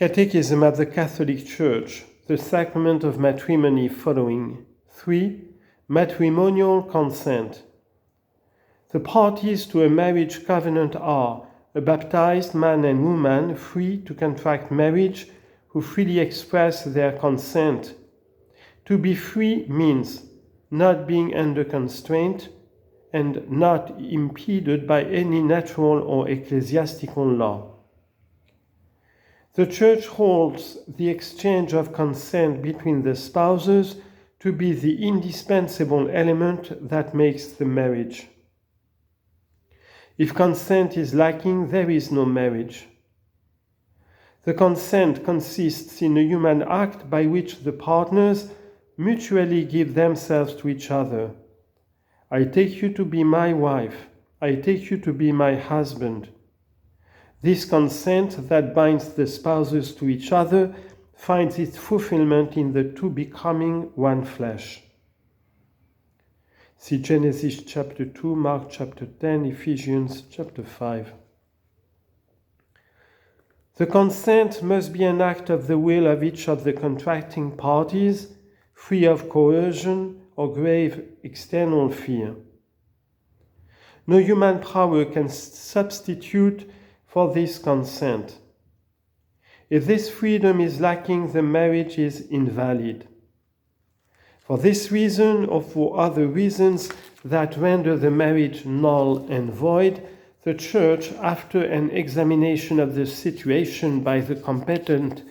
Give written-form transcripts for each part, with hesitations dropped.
Catechism of the Catholic Church, the sacrament of matrimony following. 3. Matrimonial consent. The parties to a marriage covenant are a baptized man and woman free to contract marriage who freely express their consent. To be free means not being under constraint and not impeded by any natural or ecclesiastical law. The Church holds the exchange of consent between the spouses to be the indispensable element that makes the marriage. If consent is lacking, there is no marriage. The consent consists in a human act by which the partners mutually give themselves to each other. I take you to be my wife. I take you to be my husband. This consent that binds the spouses to each other finds its fulfillment in the two becoming one flesh. See Genesis chapter 2, Mark chapter 10, Ephesians chapter 5. The consent must be an act of the will of each of the contracting parties, free of coercion or grave external fear. No human power can substitute for this consent. If this freedom is lacking, the marriage is invalid. For this reason, or for other reasons that render the marriage null and void, the Church, after an examination of the situation by the competent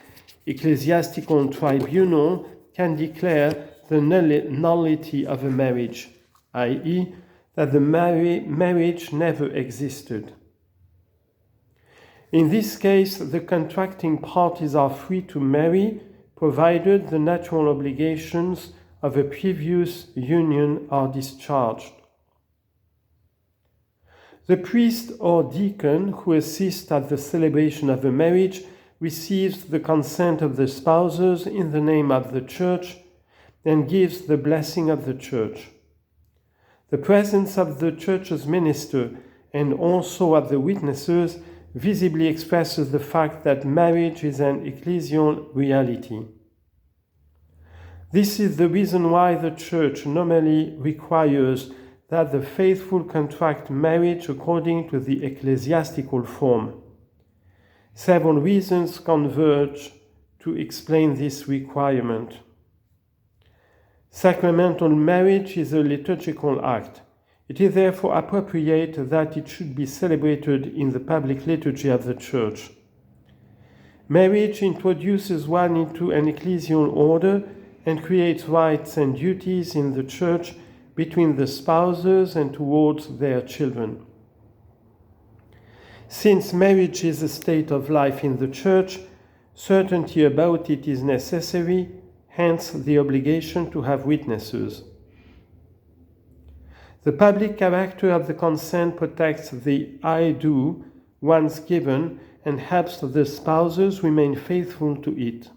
ecclesiastical tribunal, can declare the nullity of a marriage, i.e., that the marriage never existed. In this case, the contracting parties are free to marry, provided the natural obligations of a previous union are discharged. The priest or deacon who assists at the celebration of a marriage receives the consent of the spouses in the name of the Church and gives the blessing of the Church. The presence of the Church's minister and also of the witnesses visibly expresses the fact that marriage is an ecclesial reality. This is the reason why the Church normally requires that the faithful contract marriage according to the ecclesiastical form. Several reasons converge to explain this requirement. Sacramental marriage is a liturgical act. It is therefore appropriate that it should be celebrated in the public liturgy of the Church. Marriage introduces one into an ecclesial order and creates rights and duties in the Church between the spouses and towards their children. Since marriage is a state of life in the Church, certainty about it is necessary, hence the obligation to have witnesses. The public character of the consent protects the I do once given and helps the spouses remain faithful to it,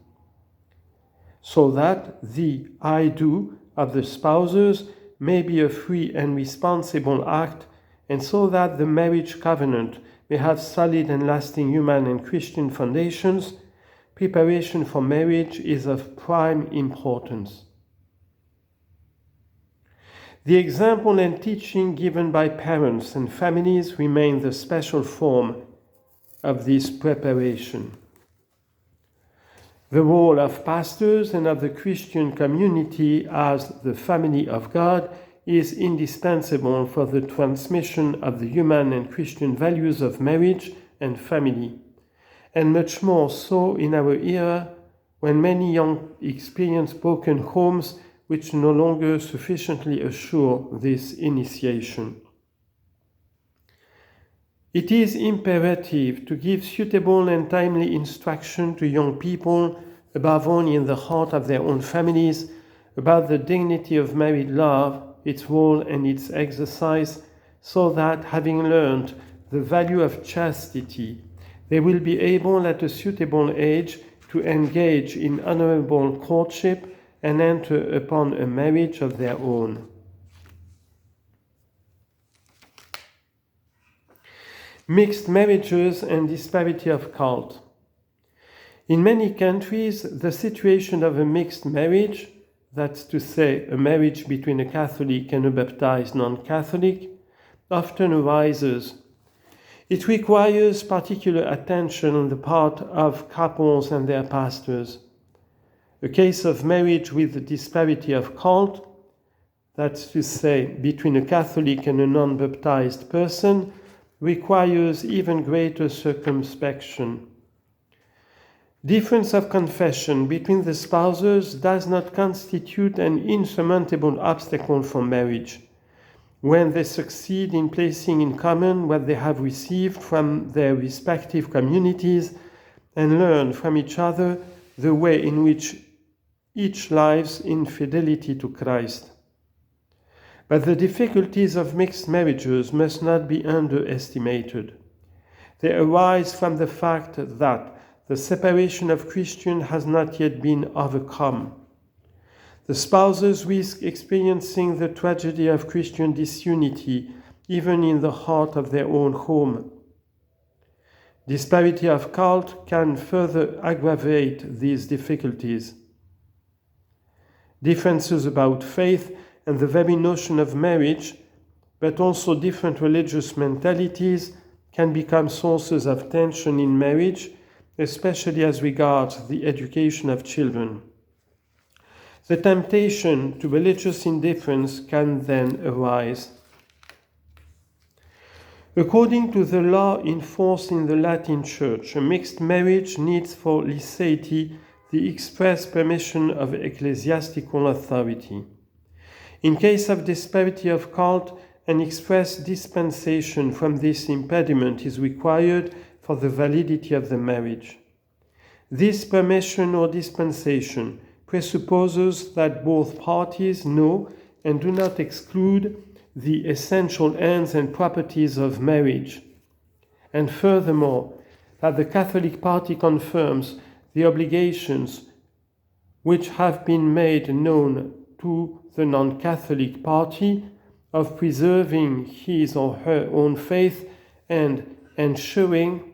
so that the I do of the spouses may be a free and responsible act, and so that the marriage covenant may have solid and lasting human and Christian foundations. Preparation for marriage is of prime importance. The example and teaching given by parents and families remain the special form of this preparation. The role of pastors and of the Christian community as the family of God is indispensable for the transmission of the human and Christian values of marriage and family, and much more so in our era when many young experience broken homes which no longer sufficiently assure this initiation. It is imperative to give suitable and timely instruction to young people, above all in the heart of their own families, about the dignity of married love, its role and its exercise, so that, having learned the value of chastity, they will be able at a suitable age to engage in honorable courtship and enter upon a marriage of their own. Mixed marriages and disparity of cult. In many countries, the situation of a mixed marriage, that's to say, a marriage between a Catholic and a baptized non-Catholic, often arises. It requires particular attention on the part of couples and their pastors. A case of marriage with a disparity of cult, that's to say, between a Catholic and a non-baptized person, requires even greater circumspection. Difference of confession between the spouses does not constitute an insurmountable obstacle for marriage, when they succeed in placing in common what they have received from their respective communities and learn from each other the way in which each lives in fidelity to Christ. But the difficulties of mixed marriages must not be underestimated. They arise from the fact that the separation of Christians has not yet been overcome. The spouses risk experiencing the tragedy of Christian disunity even in the heart of their own home. Disparity of cult can further aggravate these difficulties. Differences about faith and the very notion of marriage, but also different religious mentalities, can become sources of tension in marriage, especially as regards the education of children. The temptation to religious indifference can then arise. According to the law in force in the Latin Church, a mixed marriage needs for licety the express permission of ecclesiastical authority. In case of disparity of cult, an express dispensation from this impediment is required for the validity of the marriage. This permission or dispensation presupposes that both parties know and do not exclude the essential ends and properties of marriage, and furthermore, that the Catholic party confirms the obligations which have been made known to the non-Catholic party of preserving his or her own faith and ensuring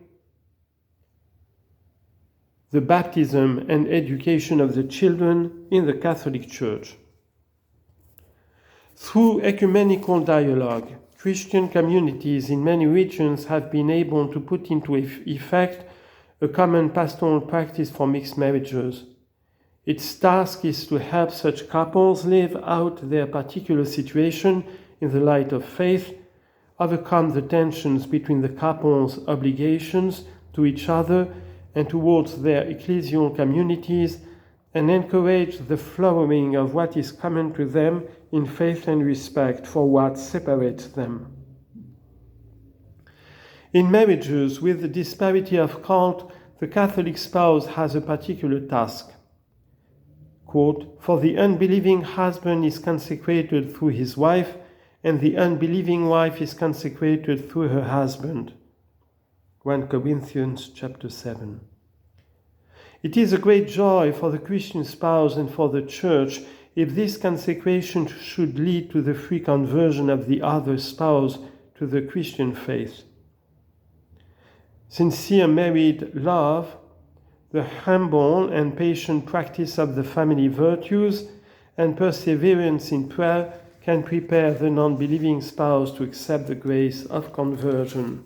the baptism and education of the children in the Catholic Church. Through ecumenical dialogue, Christian communities in many regions have been able to put into effect a common pastoral practice for mixed marriages. Its task is to help such couples live out their particular situation in the light of faith, overcome the tensions between the couple's obligations to each other and towards their ecclesial communities, and encourage the flowering of what is common to them in faith and respect for what separates them. In marriages with the disparity of cult, the Catholic spouse has a particular task. Quote, "For the unbelieving husband is consecrated through his wife, and the unbelieving wife is consecrated through her husband." 1 Corinthians chapter 7. It is a great joy for the Christian spouse and for the Church if this consecration should lead to the free conversion of the other spouse to the Christian faith. Sincere married love, the humble and patient practice of the family virtues, and perseverance in prayer can prepare the non-believing spouse to accept the grace of conversion.